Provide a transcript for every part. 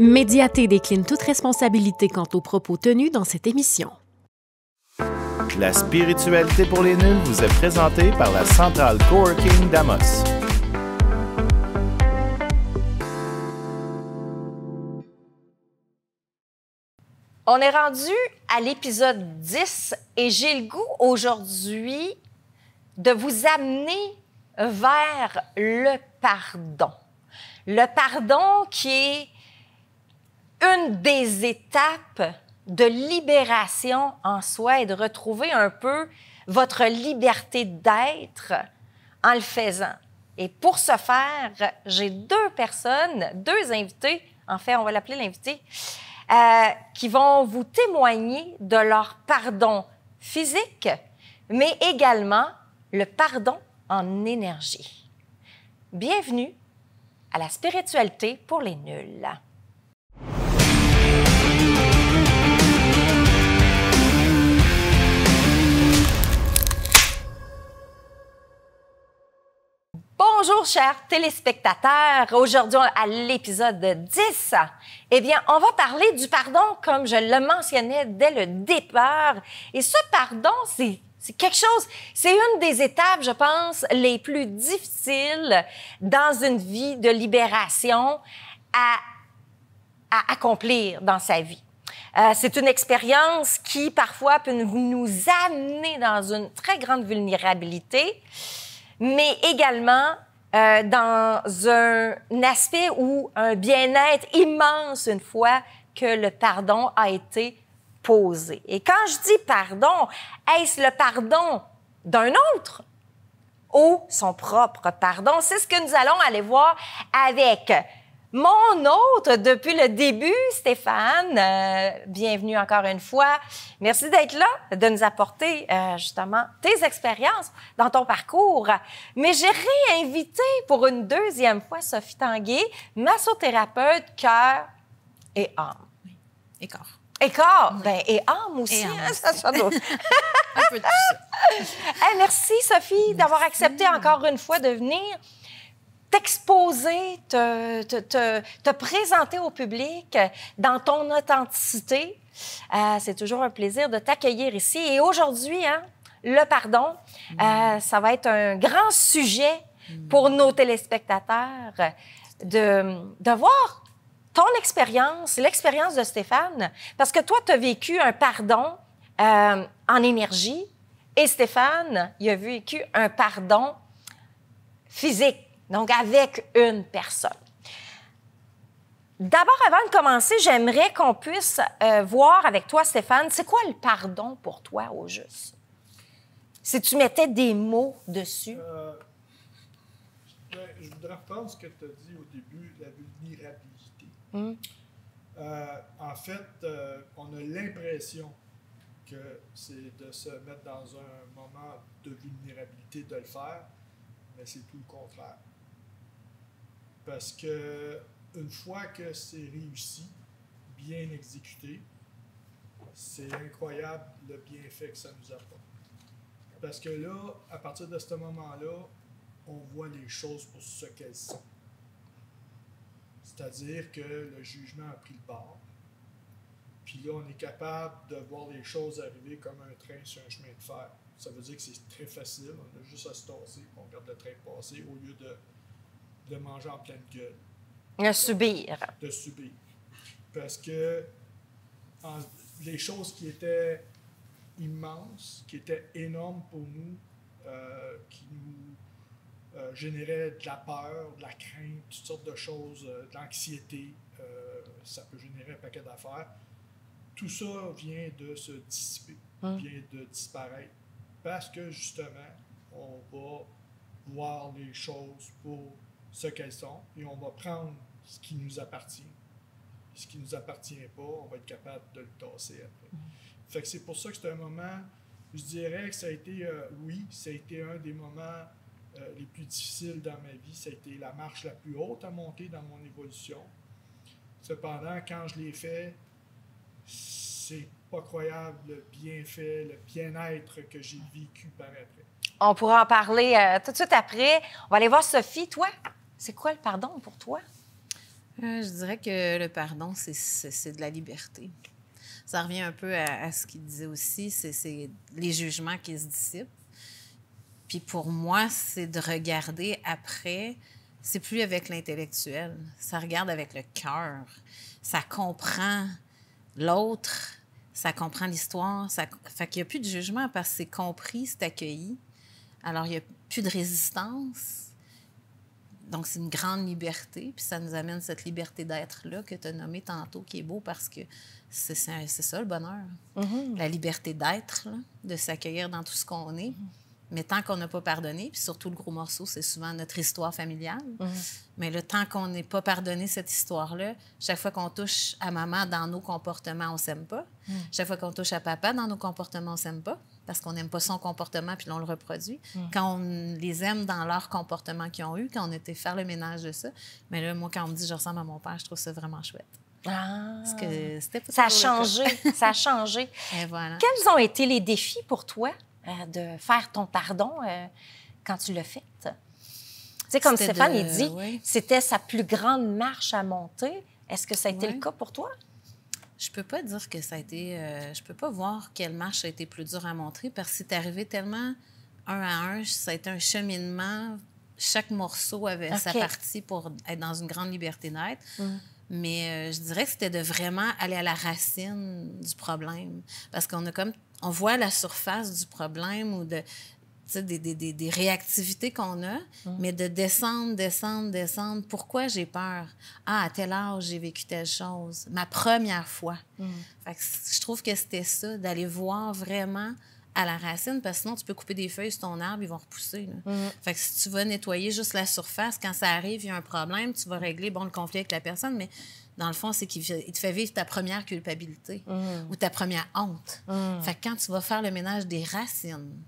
Médiaté décline toute responsabilité quant aux propos tenus dans cette émission. La spiritualité pour les nuls vous est présentée par la Centrale Coworking d'Amos. On est rendu à l'épisode 10 et j'ai le goût aujourd'hui de vous amener vers le pardon. Le pardon qui est une des étapes de libération en soi et de retrouver un peu votre liberté d'être en le faisant. Et pour ce faire, j'ai deux personnes, deux invités, en fait, on va l'appeler l'invité, qui vont vous témoigner de leur pardon physique, mais également le pardon en énergie. Bienvenue à la spiritualité pour les nuls. Bonjour, chers téléspectateurs. Aujourd'hui, à l'épisode 10, eh bien, on va parler du pardon, comme je le mentionnais dès le départ. Et ce pardon, c'est quelque chose, c'est une des étapes, je pense, les plus difficiles dans une vie de libération à accomplir dans sa vie. C'est une expérience qui, parfois, peut nous amener dans une très grande vulnérabilité, mais également dans un aspect où un bien-être immense une fois que le pardon a été posé. Et quand je dis pardon, est-ce le pardon d'un autre ou son propre pardon? C'est ce que nous allons aller voir avec mon hôte depuis le début, Stéphane. Bienvenue encore une fois. Merci d'être là, de nous apporter justement tes expériences dans ton parcours. Mais j'ai réinvité pour une deuxième fois Sophie Tanguay, massothérapeute cœur et âme. Oui, et corps. Et corps, Oui. ben, et âme aussi. Et âme hein, aussi. ça doit... Un peu de tout ça. Hey, merci, Sophie, d'avoir accepté encore une fois de venir t'exposer, te présenter au public dans ton authenticité. C'est toujours un plaisir de t'accueillir ici. Et aujourd'hui, hein, le pardon, ça va être un grand sujet pour nos téléspectateurs de voir ton expérience, l'expérience de Stéphane, parce que toi, tu as vécu un pardon en énergie et Stéphane, il a vécu un pardon physique. Donc, avec une personne. D'abord, avant de commencer, j'aimerais qu'on puisse voir avec toi, Stéphane, c'est quoi le pardon pour toi, au juste? Si tu mettais des mots dessus. Je voudrais reprendre ce que tu as dit au début, la vulnérabilité. En fait, on a l'impression que c'est de se mettre dans un moment de vulnérabilité de le faire, mais c'est tout le contraire. Parce que une fois que c'est réussi, bien exécuté, c'est incroyable le bienfait que ça nous apporte. Parce que là, à partir de ce moment-là, on voit les choses pour ce qu'elles sont. C'est-à-dire que le jugement a pris le bord. Puis là, on est capable de voir les choses arriver comme un train sur un chemin de fer. Ça veut dire que c'est très facile, on a juste à se tasser, on regarde le train passer au lieu de manger en pleine gueule. De subir. De subir. Parce que les choses qui étaient immenses, qui étaient énormes pour nous, qui nous généraient de la peur, de la crainte, toutes sortes de choses, de l'anxiété, ça peut générer un paquet d'affaires. Tout ça vient de se dissiper, vient de disparaître. Parce que justement, on va voir les choses pour ce qu'elles sont et on va prendre ce qui nous appartient. Ce qui ne nous appartient pas, on va être capable de le tasser après. Fait que c'est pour ça que c'est un moment, je dirais que ça a été, ça a été un des moments les plus difficiles dans ma vie. Ça a été la marche la plus haute à monter dans mon évolution. Cependant, quand je l'ai fait, c'est pas croyable le bienfait, le bien-être que j'ai vécu par après. On pourra en parler tout de suite après. On va aller voir Sophie. Toi, c'est quoi le pardon pour toi? Je dirais que le pardon, c'est de la liberté. Ça revient un peu à ce qu'il disait aussi, c'est les jugements qui se dissipent. Puis pour moi, c'est de regarder après, c'est plus avec l'intellectuel, ça regarde avec le cœur. Ça comprend l'autre, ça comprend l'histoire. Fait qu'il n'y a plus de jugement parce que c'est compris, c'est accueilli. Alors, il n'y a plus de résistance. Donc, c'est une grande liberté. Puis ça nous amène cette liberté d'être-là que tu as nommé tantôt, qui est beau parce que c'est ça le bonheur. La liberté d'être, là, de s'accueillir dans tout ce qu'on est. Mais tant qu'on n'a pas pardonné, puis surtout le gros morceau, c'est souvent notre histoire familiale. Mais le temps qu'on n'ait pas pardonné cette histoire-là, chaque fois qu'on touche à maman dans nos comportements, on ne s'aime pas. Chaque fois qu'on touche à papa dans nos comportements, on ne s'aime pas parce qu'on n'aime pas son comportement puis on le reproduit. Quand on les aime dans leur comportement qu'ils ont eu, quand on était faire le ménage de ça, mais là, moi, quand on me dit « je ressemble à mon père », je trouve ça vraiment chouette. Parce que c'était pas Ça a toujours changé, le cas. ça a changé. Et voilà. Quels ont été les défis pour toi de faire ton pardon quand tu l'as fait? Tu sais, comme C'était Stéphane, il dit, oui. c'était sa plus grande marche à monter. Est-ce que ça a été Oui. le cas pour toi? Je peux pas dire que ça a été... je peux pas voir quelle marche a été plus dure à montrer parce que c'est arrivé tellement un à un. Ça a été un cheminement. Chaque morceau avait sa partie pour être dans une grande liberté d'être. Mais je dirais que c'était de vraiment aller à la racine du problème. Parce qu'on a comme... On voit la surface du problème ou de... Des réactivités qu'on a, mais de descendre. Pourquoi j'ai peur? Ah, à tel âge, j'ai vécu telle chose. Ma première fois. Fait que je trouve que c'était ça, d'aller voir vraiment à la racine, parce que sinon, tu peux couper des feuilles sur ton arbre, ils vont repousser. Là. Fait que si tu vas nettoyer juste la surface, quand ça arrive, il y a un problème, tu vas régler le conflit avec la personne, mais dans le fond, c'est qu'il te fait vivre ta première culpabilité ou ta première honte. Fait que quand tu vas faire le ménage des racines,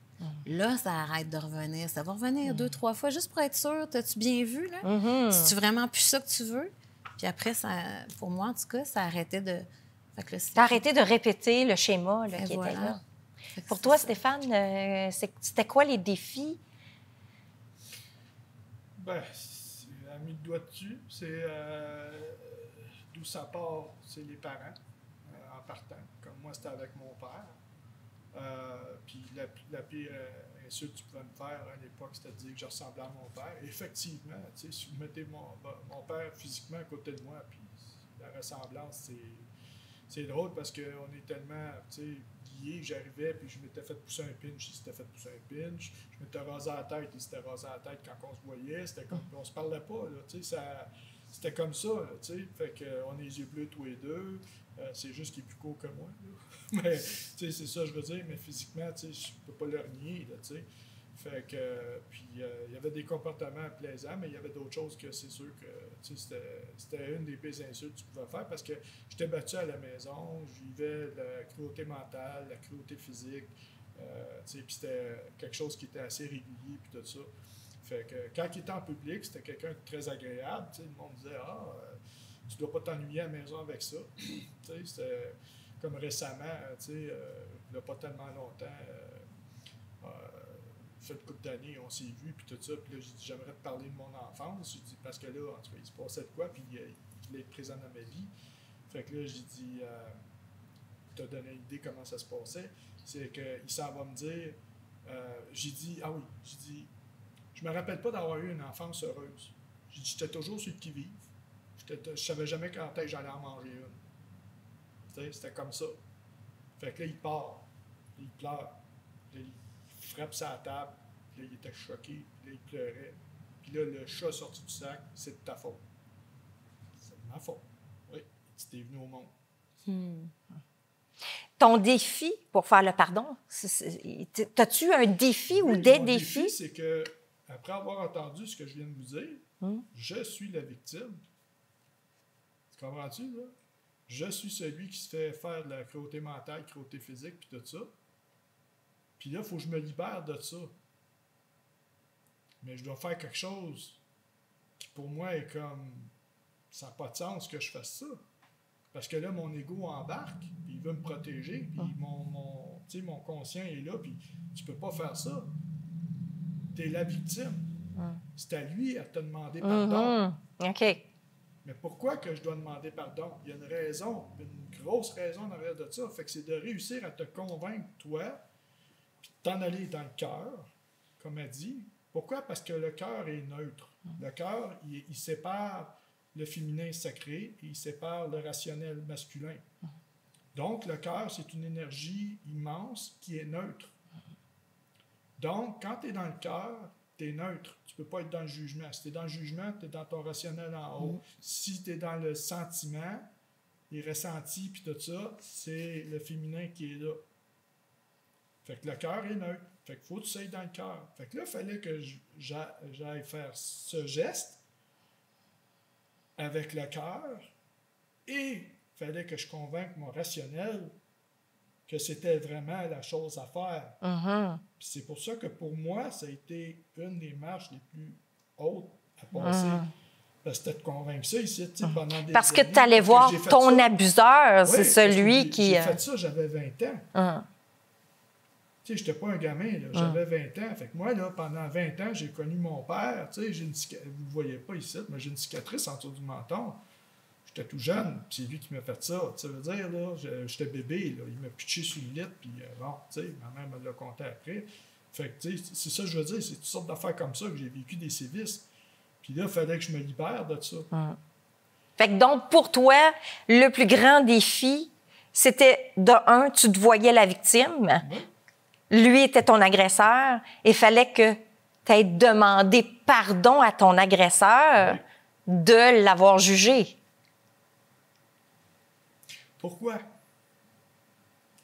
là, ça arrête de revenir. Ça va revenir 2-3 fois, juste pour être sûr. T'as-tu bien vu, là? C'est-tu vraiment plus ça que tu veux? Puis après, ça, pour moi, en tout cas, ça arrêtait de... T'as arrêté de répéter le schéma là, qui voilà. était là. Pour toi, Stéphane, c'était quoi les défis? Bien, a mis le doigt dessus. C'est d'où ça part, c'est les parents en partant. Comme moi, c'était avec mon père. Puis la pire insulte que tu pouvais me faire à l'époque, c'était de dire que je ressemblais à mon père. Et effectivement, si vous mettez mon père physiquement à côté de moi, puis la ressemblance, c'est drôle parce qu'on est tellement liés. J'arrivais, puis je m'étais fait pousser un pinch, il s'était fait pousser un pinch. Je m'étais rasé la tête, il s'était rasé la tête quand on se voyait. C'était comme, on se parlait pas, là, c'était comme ça, là, fait qu'on a les yeux bleus tous les deux. C'est juste qu'il est plus court que moi, là. Mais c'est ça, je veux dire, mais physiquement, je peux pas le renier, là, fait que, puis il y avait des comportements plaisants, mais il y avait d'autres choses que c'est sûr que c'était une des pires insultes que tu pouvais faire parce que j'étais battu à la maison, je vivais la cruauté mentale, la cruauté physique, puis c'était quelque chose qui était assez régulier, puis tout ça. Fait que quand il était en public, c'était quelqu'un de très agréable, le monde disait « Ah, tu dois pas t'ennuyer à la maison avec ça. » C'était comme récemment, il n'y a pas tellement longtemps, fait une couple d'années, on s'est vus, puis tout ça, puis là, j'ai dit, j'aimerais te parler de mon enfance, j'ai dit, parce que là, en tout cas, il se passait de quoi, puis il voulait être présent dans ma vie. Fait que là, j'ai dit, t'as donné une idée comment ça se passait, c'est qu'il s'en va me dire, j'ai dit, je me rappelle pas d'avoir eu une enfance heureuse. J'ai dit, j'étais toujours sur le qui-vive, je savais jamais quand j'allais en manger une. C'était comme ça. Fait que là, il part, il pleure, il frappe sa table, puis là, il était choqué, puis là, il pleurait. Puis là, le chat sorti du sac, c'est de ta faute. C'est de ma faute. Oui, tu t'es venu au monde. Ton défi pour faire le pardon, t'as-tu un défi ou des défis? Mon défi, c'est que, après avoir entendu ce que je viens de vous dire, je suis la victime. Tu comprends-tu, là? Je suis celui qui se fait faire de la cruauté mentale, cruauté physique, puis tout ça. Puis là, il faut que je me libère de ça. Mais je dois faire quelque chose qui, pour moi, est comme... Ça n'a pas de sens que je fasse ça. Parce que là, mon ego embarque, puis il veut me protéger, puis mon conscient est là, puis tu peux pas faire ça. Tu es la victime. C'est à lui à te demander pardon. OK. Mais pourquoi que je dois demander pardon? Il y a une raison, une grosse raison en arrière de ça. Fait que c'est de réussir à te convaincre, toi, puis de t'en aller dans le cœur, comme elle dit. Pourquoi? Parce que le cœur est neutre. Le cœur, il sépare le féminin sacré et il sépare le rationnel masculin. Donc, le cœur, c'est une énergie immense qui est neutre. Donc, quand tu es dans le cœur, tu es neutre. Tu ne peux pas être dans le jugement. Si tu es dans le jugement, tu es dans ton rationnel en haut. Si tu es dans le sentiment, les ressentis, puis tout ça, c'est le féminin qui est là. Fait que le cœur est neutre. Fait qu'il faut que tu sois dans le cœur. Fait que là, il fallait que j'aille faire ce geste avec le cœur et il fallait que je convainque mon rationnel que c'était vraiment la chose à faire. Puis c'est pour ça que pour moi, ça a été une des marches les plus hautes à passer. Parce que c'était de convaincre ça ici, pendant des Parce que années. tu allais voir ton ça. abuseur, Oui, c'est celui qui... J'ai fait ça, j'avais 20 ans. Tu sais, je n'étais pas un gamin, là. J'avais 20 ans. Fait que moi, là, pendant 20 ans, j'ai connu mon père. Tu sais, vous ne le voyez pas ici, mais j'ai une cicatrice en dessous du menton. J'étais tout jeune, puis c'est lui qui m'a fait ça. Ça veut dire, là, j'étais bébé, là. Il m'a pitché sur le lit, puis bon, tu sais, ma mère me l'a conté après. Fait que, tu sais, c'est ça que je veux dire, c'est toutes sortes d'affaires comme ça que j'ai vécu des sévices. Puis là, il fallait que je me libère de ça. Fait que donc, pour toi, le plus grand défi, c'était, de un, tu te voyais la victime. Lui était ton agresseur. Il fallait que tu aies demandé pardon à ton agresseur de l'avoir jugé. Pourquoi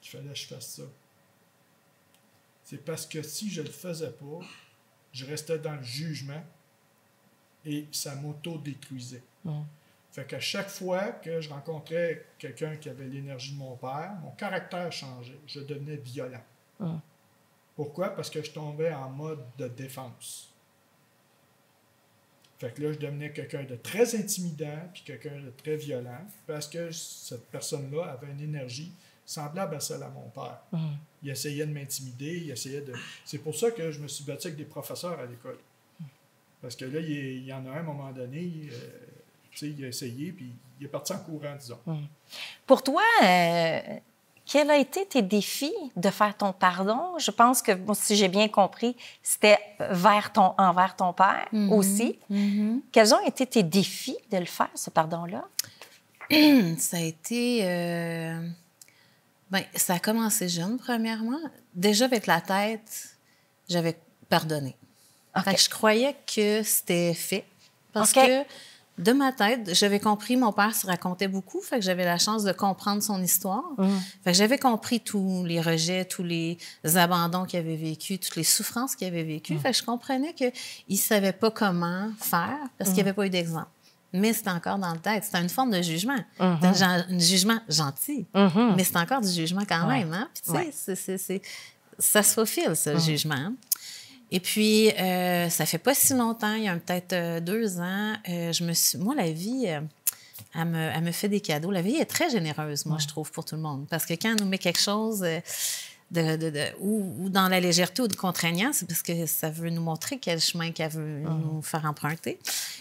il fallait que je fasse ça? C'est parce que si je ne le faisais pas, je restais dans le jugement et ça m'auto-détruisait. Fait qu'à chaque fois que je rencontrais quelqu'un qui avait l'énergie de mon père, mon caractère changeait. Je devenais violent. Pourquoi? Parce que je tombais en mode de défense. Fait que là, je devenais quelqu'un de très intimidant puis quelqu'un de très violent parce que cette personne-là avait une énergie semblable à celle à mon père. Il essayait de m'intimider, il essayait de... C'est pour ça que je me suis battu avec des professeurs à l'école. Parce que là, il y en a un, à un moment donné, tu sais, il a essayé puis il est parti en courant, disons. Pour toi, quels ont été tes défis de faire ton pardon? Je pense que, si j'ai bien compris, c'était envers ton père aussi. Quels ont été tes défis de le faire, ce pardon-là? Ça a été... ça a commencé jeune, premièrement. Déjà, avec la tête, j'avais pardonné. Fait que je croyais que c'était fait. Parce que, de ma tête, j'avais compris, mon père se racontait beaucoup, fait que j'avais la chance de comprendre son histoire. Fait que j'avais compris tous les rejets, tous les abandons qu'il avait vécu, toutes les souffrances qu'il avait vécues. Fait que je comprenais qu'il ne savait pas comment faire parce qu'il n'y avait pas eu d'exemple. Mais c'était encore dans le tête. C'était une forme de jugement. C'était un jugement gentil, mais c'est encore du jugement quand même. Hein? Puis, tu sais, ça se faufile, ce jugement. Et puis, ça fait pas si longtemps, il y a peut-être 2 ans, moi, la vie, elle me fait des cadeaux. La vie est très généreuse, moi, je trouve, pour tout le monde. Parce que quand elle nous met quelque chose ou dans la légèreté ou de contraignant, c'est parce que ça veut nous montrer quel chemin qu'elle veut nous faire emprunter.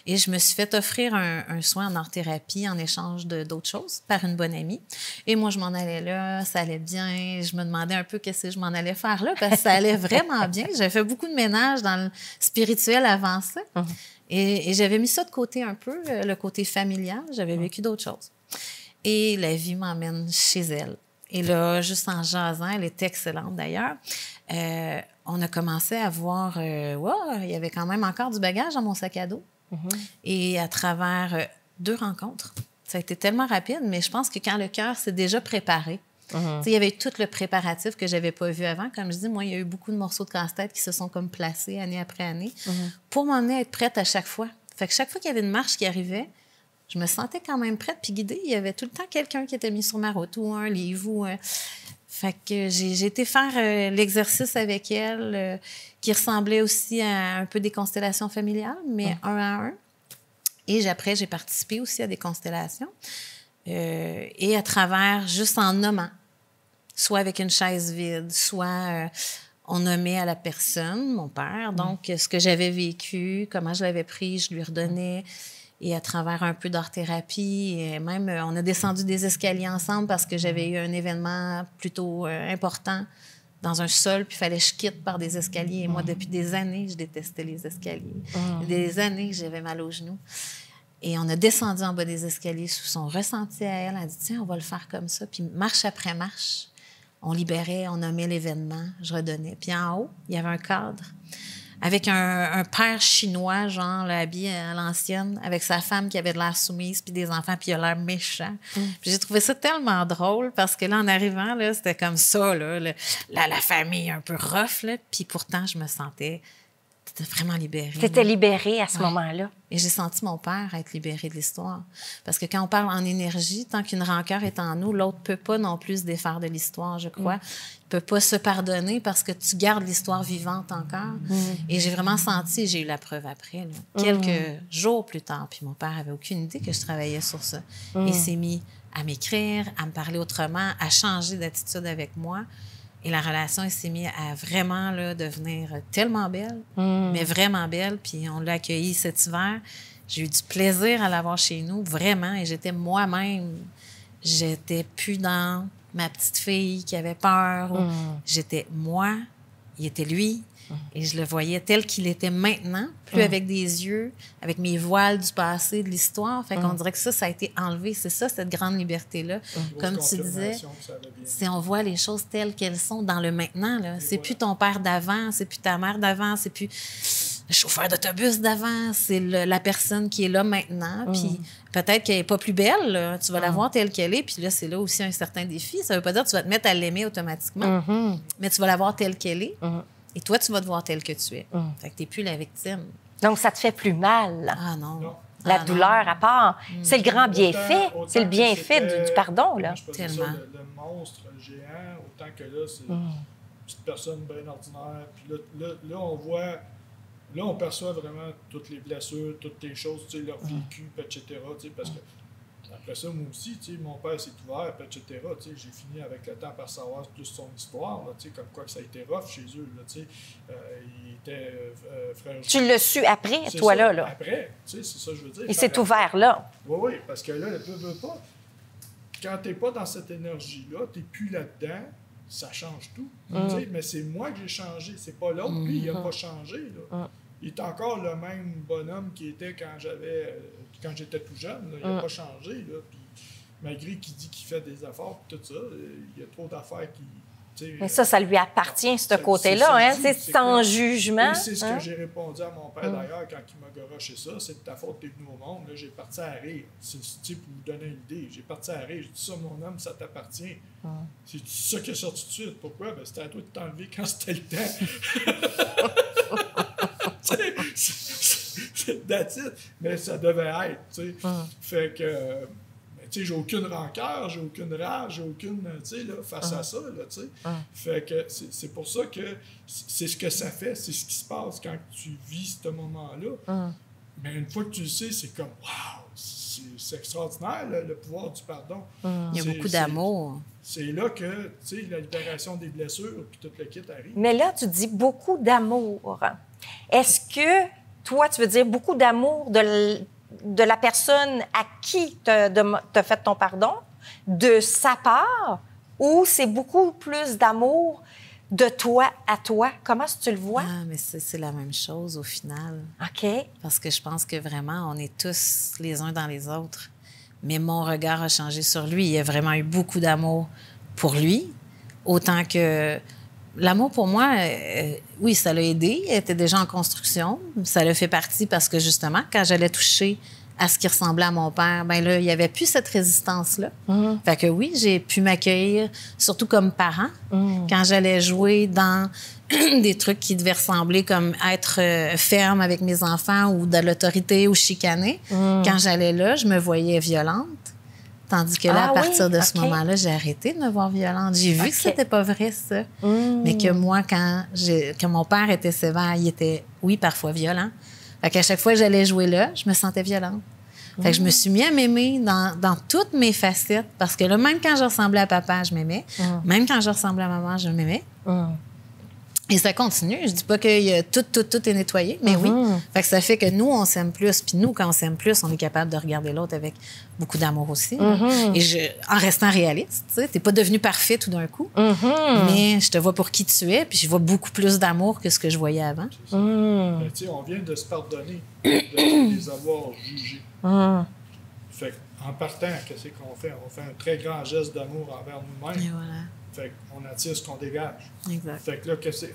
Et je me suis fait offrir un soin en art-thérapie en échange d'autres choses par une bonne amie. Et moi, je m'en allais là, ça allait bien. Je me demandais un peu qu'est-ce que je m'en allais faire là parce que ça allait vraiment bien. J'avais fait beaucoup de ménage dans le spirituel avant ça. Et j'avais mis ça de côté un peu, le côté familial. J'avais vécu d'autres choses. Et la vie m'emmène chez elle. Et là, juste en jasant, elle était excellente d'ailleurs, on a commencé à voir, il y avait quand même encore du bagage dans mon sac à dos. Et à travers 2 rencontres, ça a été tellement rapide, mais je pense que quand le cœur s'est déjà préparé, il y avait tout le préparatif que je n'avais pas vu avant. Comme je dis, moi, il y a eu beaucoup de morceaux de casse-tête qui se sont comme placés année après année pour m'emmener à être prête à chaque fois. Fait que chaque fois qu'il y avait une marche qui arrivait, je me sentais quand même prête puis guidée. Il y avait tout le temps quelqu'un qui était mis sur ma route ou un livre. Fait que j'ai été faire l'exercice avec elle qui ressemblait aussi à un peu des constellations familiales, mais 1 à 1. Et après, j'ai participé aussi à des constellations. Et à travers, juste en nommant, soit avec une chaise vide, soit on nommait à la personne, mon père, donc ce que j'avais vécu, comment je l'avais pris, je lui redonnais. Et à travers un peu d'art-thérapie, et même, on a descendu des escaliers ensemble parce que j'avais eu un événement plutôt important dans un sol, puis il fallait que je quitte par des escaliers. Et moi, depuis des années, je détestais les escaliers. Des années que j'avais mal aux genoux. Et on a descendu en bas des escaliers sous son ressenti à elle. Elle a dit, tiens, on va le faire comme ça. Puis marche après marche, on libérait, on nommait l'événement, je redonnais. Puis en haut, il y avait un cadre avec un père chinois, genre, là, habillé à l'ancienne, avec sa femme qui avait de l'air soumise, puis des enfants, puis il a l'air méchant. Puis j'ai trouvé ça tellement drôle, parce que là, en arrivant, là, c'était comme ça, là, la famille un peu rough, là, puis pourtant, je me sentais vraiment libérée. Tu étais libérée à ce moment-là. Et j'ai senti mon père être libéré de l'histoire. Parce que quand on parle en énergie, tant qu'une rancœur est en nous, l'autre ne peut pas non plus se défaire de l'histoire, je crois. Il ne peut pas se pardonner parce que tu gardes l'histoire vivante encore. Et j'ai vraiment senti, j'ai eu la preuve après, là, quelques jours plus tard, puis mon père n'avait aucune idée que je travaillais sur ça. Il s'est mis à m'écrire, à me parler autrement, à changer d'attitude avec moi. Et la relation, elle s'est mise à vraiment là, devenir tellement belle, mais vraiment belle. Puis on l'a accueilli cet hiver. J'ai eu du plaisir à l'avoir chez nous, vraiment. Et j'étais moi-même. J'étais plus dans ma petite fille qui avait peur. J'étais moi, il était lui. Et je le voyais tel qu'il était maintenant, plus avec des yeux, avec mes voiles du passé, de l'histoire. Fait qu'on dirait que ça a été enlevé. C'est ça, cette grande liberté-là. Comme tu disais, si on voit les choses telles qu'elles sont dans le maintenant, là, c'est plus ton père d'avant, c'est plus ta mère d'avant, c'est plus le chauffeur d'autobus d'avant, c'est la personne qui est là maintenant. Puis peut-être qu'elle n'est pas plus belle, là. Tu vas la voir telle qu'elle est. Puis là, c'est là aussi un certain défi. Ça ne veut pas dire que tu vas te mettre à l'aimer automatiquement, mais tu vas la voir telle qu'elle est. Et toi, tu vas te voir tel que tu es. Fait que tu n'es plus la victime. Donc, ça te fait plus mal. Ah non. La douleur, à part. C'est le grand bienfait. C'est le bienfait du pardon, là. Moi, je peux dire ça, le monstre géant, autant que là, c'est une petite personne bien ordinaire. Puis là, on voit... Là, on perçoit vraiment toutes les blessures, toutes les choses, tu sais, leur vécu, etc. Tu sais, parce que après ça, moi aussi, tu sais, mon père s'est ouvert, etc. Tu sais, j'ai fini avec le temps par savoir plus son histoire, là, tu sais, comme quoi que ça a été rough chez eux, là, tu sais. Il était frère. Tu l'as su après, toi, ça, là. Après, tu sais, c'est ça que je veux dire. Il s'est ouvert là. Oui, parce que là, veux pas. Quand t'es pas dans cette énergie-là, t'es plus là-dedans, ça change tout. Tu sais, mais c'est moi que j'ai changé, c'est pas l'autre. Lui, il a pas changé, là. Il est encore le même bonhomme qu'il était quand j'étais tout jeune. Là. Il n'a pas changé. Là. Puis, malgré qu'il dit qu'il fait des efforts et tout ça, il y a trop d'affaires qui... Mais ça lui appartient, ce côté-là. Hein? C'est sans jugement. C'est ce que j'ai répondu à mon père, d'ailleurs, quand il m'a garoché ça. C'est de ta faute, t'es venu au monde. Là, j'ai parti à rire. C'est pour vous donner une idée. J'ai parti à rire. J'ai dit ça, mon homme, ça t'appartient. C'est ça qui est sorti tout de suite. Pourquoi? Ben, c'était à toi de t'enlever quand c'était le temps. That's it. Mais ça devait être, tu sais. Fait que, tu sais, j'ai aucune rancœur, j'ai aucune rage, j'ai aucune, tu sais, là, face à ça, là, tu sais. Fait que c'est pour ça que c'est ce que ça fait, c'est ce qui se passe quand tu vis ce moment-là. Mais une fois que tu le sais, c'est comme, waouh, c'est extraordinaire, le pouvoir du pardon. Il y a beaucoup d'amour. C'est là que, tu sais, la libération des blessures, puis tout le kit arrive. Mais là, tu dis beaucoup d'amour. Est-ce que, toi, tu veux dire beaucoup d'amour de la personne à qui tu as fait ton pardon, de sa part, ou c'est beaucoup plus d'amour de toi à toi? Comment est-ce que tu le vois? Ah, mais c'est la même chose au final. OK. Parce que je pense que vraiment, on est tous les uns dans les autres. Mais mon regard a changé sur lui. Il y a vraiment eu beaucoup d'amour pour lui, autant que... L'amour, pour moi, oui, ça l'a aidé. Il était déjà en construction. Ça l'a fait partie parce que, justement, quand j'allais toucher à ce qui ressemblait à mon père, bien là, il n'y avait plus cette résistance-là. Fait que oui, j'ai pu m'accueillir, surtout comme parent, quand j'allais jouer dans des trucs qui devaient ressembler comme être ferme avec mes enfants ou de l'autorité ou chicaner. Quand j'allais là, je me voyais violente. Tandis que là, à partir de ce moment-là, j'ai arrêté de me voir violente. J'ai vu que c'était pas vrai, ça. Mais que moi, quand mon père était sévère, il était, oui, parfois violent. Fait qu'à chaque fois que j'allais jouer là, je me sentais violente. Fait que je me suis mis à m'aimer dans toutes mes facettes. Parce que là, même quand je ressemblais à papa, je m'aimais. Même quand je ressemblais à maman, je m'aimais. Et ça continue. Je dis pas que tout est nettoyé, mais oui. Fait que ça fait que nous, on s'aime plus. Puis nous, quand on s'aime plus, on est capable de regarder l'autre avec beaucoup d'amour aussi. Et en restant réaliste, tu sais, t'es pas devenu parfait tout d'un coup, mais je te vois pour qui tu es, puis je vois beaucoup plus d'amour que ce que je voyais avant. Ben, tu sais, on vient de se pardonner de les avoir jugés. Fait en partant, qu'est-ce qu'on fait? On fait un très grand geste d'amour envers nous-mêmes. Et voilà. Fait qu'on attire ce qu'on dégage. Exact. Fait que là,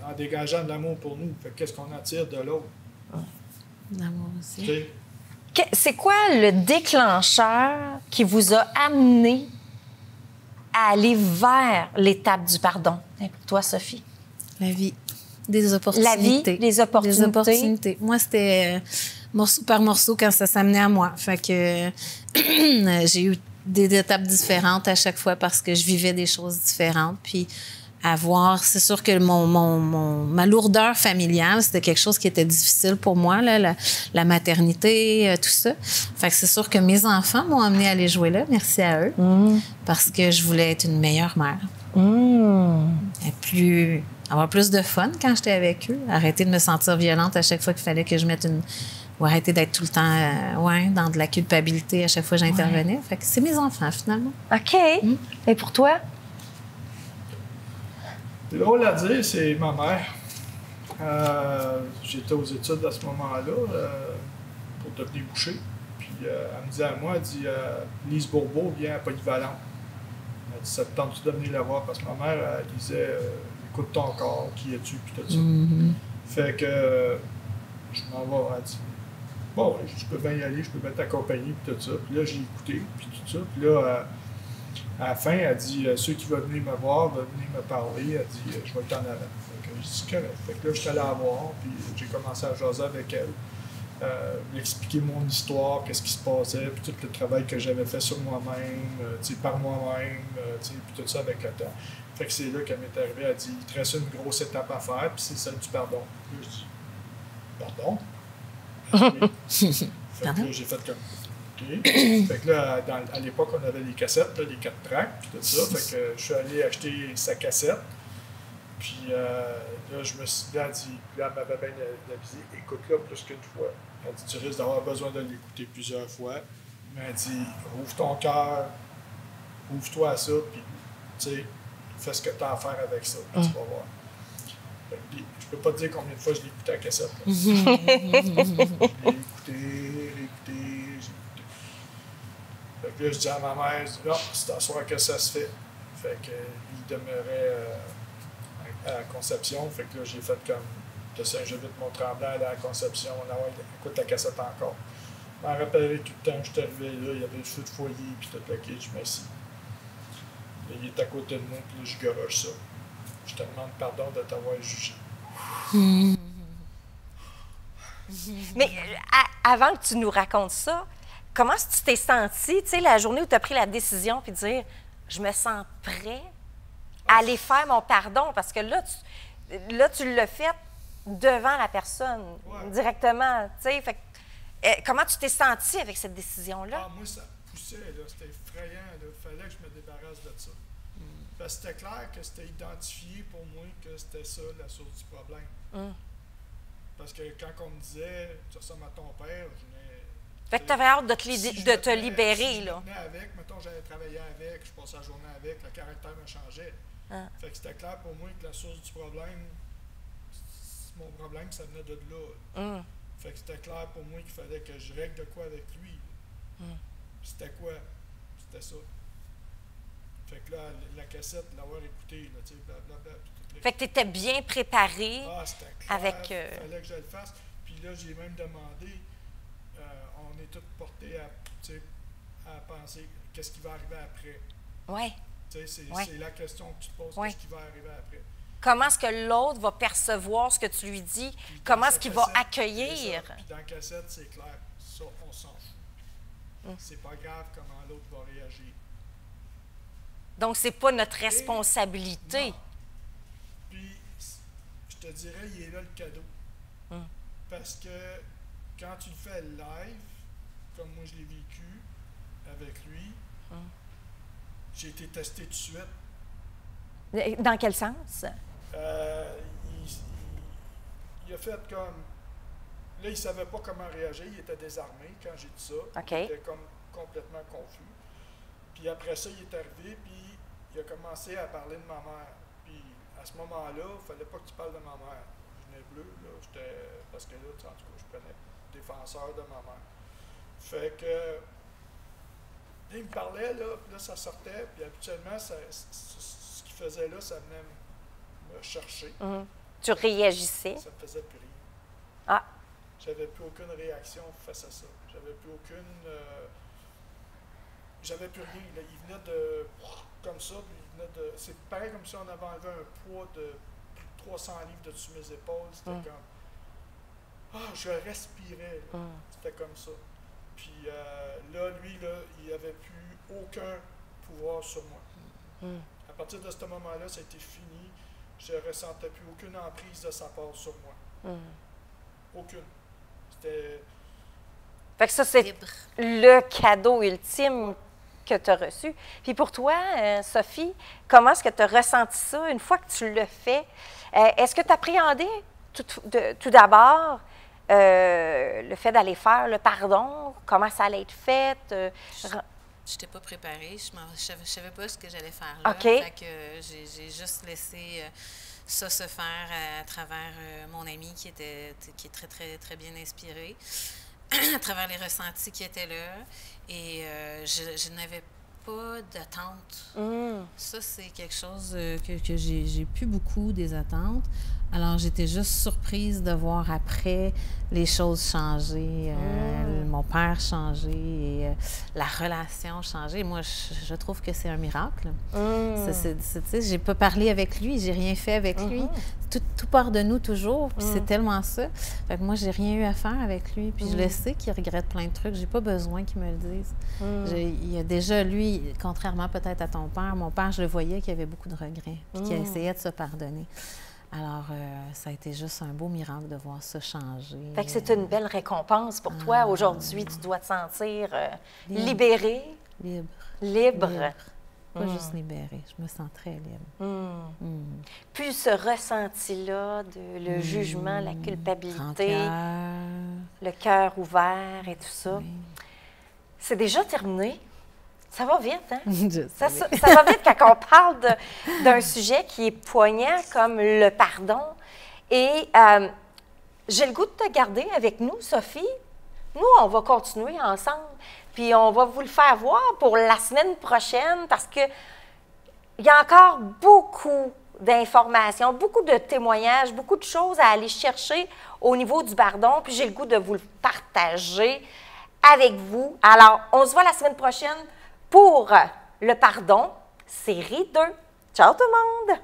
en dégageant de l'amour pour nous, fait qu'est-ce qu'on attire de l'autre? D'amour aussi. Tu sais, C'est quoi le déclencheur qui vous a amené à aller vers l'étape du pardon? Et pour toi, Sophie? La vie. Des opportunités. La vie, les opportunités. Des opportunités. Moi, c'était morceau par morceau quand ça s'amenait à moi. Fait que j'ai eu des étapes différentes à chaque fois parce que je vivais des choses différentes. Puis c'est sûr que ma lourdeur familiale, c'était quelque chose qui était difficile pour moi, là, la maternité, tout ça. Fait que c'est sûr que mes enfants m'ont amené à aller jouer là, merci à eux, parce que je voulais être une meilleure mère. Et avoir plus de fun quand j'étais avec eux, arrêter de me sentir violente à chaque fois qu'il fallait que je mette ou arrêter d'être tout le temps dans de la culpabilité à chaque fois que j'intervenais. Fait que c'est mes enfants, finalement. OK. Et pour toi? c'est drôle à dire, c'est ma mère. J'étais aux études à ce moment-là pour devenir boucher. Puis elle me disait à moi, elle dit Lise Bourbeau vient à Polyvalente. Elle dit ça te tente-tu de venir la voir? Parce que ma mère, elle disait écoute ton corps, qui es-tu? Puis tout ça. Fait que je m'en vais, elle dit bon, je peux bien y aller, je peux bien t'accompagner, puis tout ça. Puis là, j'ai écouté, puis tout ça. Puis là, à la fin, elle dit ceux qui veulent venir me voir, veulent venir me parler. Elle dit je vais être en avant. Fait que je dis c'est correct. Fait que là, je suis allé la voir, puis j'ai commencé à jaser avec elle. Lui expliquer mon histoire, qu'est-ce qui se passait, puis tout le travail que j'avais fait sur moi-même, par moi-même, puis tout ça avec le temps. Fait que c'est là qu'elle m'est arrivée, elle dit il te reste une grosse étape à faire, puis c'est celle du pardon. Puis je dis pardon? Fait que là, j'ai fait comme OK. Fait que là, à l'époque, on avait les cassettes, là, les 4 tracks, puis tout ça. Fait que je suis allé acheter sa cassette. Puis là, je me suis dit, elle dit, puis là, elle m'avait bien avisé, écoute-la plus qu'une fois. Elle dit, tu risques d'avoir besoin de l'écouter plusieurs fois. Mais elle dit, ouvre ton cœur, ouvre-toi à ça, puis, tu sais, fais ce que tu as à faire avec ça, puis tu vas voir. Fait que, je peux pas te dire combien de fois je l'ai écouté à la cassette. Je l'ai écouté, réécouté, j'ai écouté. Fait que là, je dis à ma mère, je dis, non, c'est à soir que ça se fait. Fait que il demeurait à la Conception. Fait que là, j'ai fait comme de Saint-Jovite-Mont-Tremblant à la Conception. On écoute la cassette encore. Je m'en rappellerai tout le temps que j'étais arrivé là, il y avait le feu de foyer, puis tout le kit, je m'assis. Là, il est à côté de moi, puis là, je garoche ça. Je te demande pardon de t'avoir jugé. Mais avant que tu nous racontes ça, comment tu t'es sentie, tu sais, la journée où tu as pris la décision puis de dire je me sens prêt à aller faire mon pardon? Parce que là, tu l'as fait devant la personne, directement, tu sais. Fait comment tu t'es sentie avec cette décision-là? Moi, ça poussait, là, c'était effrayant. Il fallait que je me débarrasse de ça. Parce que c'était clair que c'était identifié pour moi que c'était ça la source du problème. Parce que quand on me disait tu ressembles à ton père, je venais. Fait que tu avais hâte de te libérer, si là. Je venais avec, mettons, j'allais travailler avec, je passais la journée avec, le caractère me changeait. Fait que c'était clair pour moi que la source du problème, mon problème, ça venait de là. Fait que c'était clair pour moi qu'il fallait que je règle de quoi avec lui. C'était quoi? C'était ça. Fait que là, la cassette, l'avoir écoutée, là, tu sais, blablabla. Fait que tu étais bien préparé. C'était clair, avec. Il fallait que je le fasse. Puis là, j'ai même demandé, on est tous portés à penser qu'est-ce qui va arriver après. Oui. Tu sais, c'est la question que tu te poses, qu'est-ce qui va arriver après. Comment est-ce que l'autre va percevoir ce que tu lui dis? Comment est-ce qu'il va accueillir? Puis dans la cassette, c'est clair. Ça, on s'en fout. C'est pas grave comment l'autre va réagir. Donc, c'est pas notre responsabilité. Non. Puis, je te dirais, il est là le cadeau. Parce que quand tu le fais live, comme moi je l'ai vécu avec lui, j'ai été testé tout de suite. Dans quel sens? il a fait comme... Là, il ne savait pas comment réagir. Il était désarmé quand j'ai dit ça. OK. Il était comme complètement confus. Puis après ça, il est arrivé, puis il a commencé à parler de ma mère. Puis à ce moment-là, il ne fallait pas que tu parles de ma mère. Je venais bleu, là. Parce que là, en tout cas, je prenais défenseur de ma mère. Fait que... Là, il me parlait, là, puis là, ça sortait. Puis habituellement, ce qu'il faisait là, ça venait me chercher. Tu réagissais? Ça me faisait plus rire. Ah. J'avais plus aucune réaction face à ça. J'avais plus aucune... j'avais plus rien. Là. Il venait de... Comme ça, puis il venait de... C'est pareil comme si on avait enlevé un poids de plus de 300 livres de dessus mes épaules. C'était comme... Ah, je respirais. C'était comme ça. Puis là, lui, là, il n'avait plus aucun pouvoir sur moi. À partir de ce moment-là, ça a été fini. Je ne ressentais plus aucune emprise de sa part sur moi. Aucune. C'était... Fait que ça, c'est le cadeau ultime que tu as reçu. Puis pour toi, Sophie, comment est-ce que tu as ressenti ça une fois que tu l'as fait? Est-ce que tu appréhendais tout d'abord le fait d'aller faire le pardon? Comment ça allait être fait? Je n'étais pas préparée. Je ne savais pas ce que j'allais faire là. OK. Fait que j'ai juste laissé ça se faire à travers mon ami qui est très, très, très bien inspiré, à travers les ressentis qui étaient là. Et je n'avais pas d'attente. Ça, c'est quelque chose que j'ai plus beaucoup des attentes. Alors, j'étais juste surprise de voir après les choses changer, mon père changer et la relation changer. Moi, je trouve que c'est un miracle. J'ai pas parlé avec lui, j'ai rien fait avec lui. Tout part de nous toujours, puis c'est tellement ça. Fait que moi, j'ai rien eu à faire avec lui, puis je le sais qu'il regrette plein de trucs. J'ai pas besoin qu'il me le dise. Il y a déjà, lui, contrairement peut-être à ton père, mon père, je le voyais qu'il avait beaucoup de regrets, puis qu'il essayait de se pardonner. Alors, ça a été juste un beau miracle de voir ça changer. Fait que c'est une belle récompense pour toi. Aujourd'hui, tu dois te sentir libérée. Libre. Pas juste libérée, je me sens très libre. Puis ce ressenti-là, le jugement, la culpabilité, le cœur ouvert et tout ça, c'est déjà terminé. Ça va vite, hein? Ça va vite quand on parle d'un sujet qui est poignant comme le pardon. Et j'ai le goût de te garder avec nous, Sophie. Nous, on va continuer ensemble. Puis on va vous le faire voir pour la semaine prochaine parce qu'il y a encore beaucoup d'informations, beaucoup de témoignages, beaucoup de choses à aller chercher au niveau du pardon. Puis j'ai le goût de vous le partager avec vous. Alors, on se voit la semaine prochaine pour le pardon, série 2. Ciao tout le monde!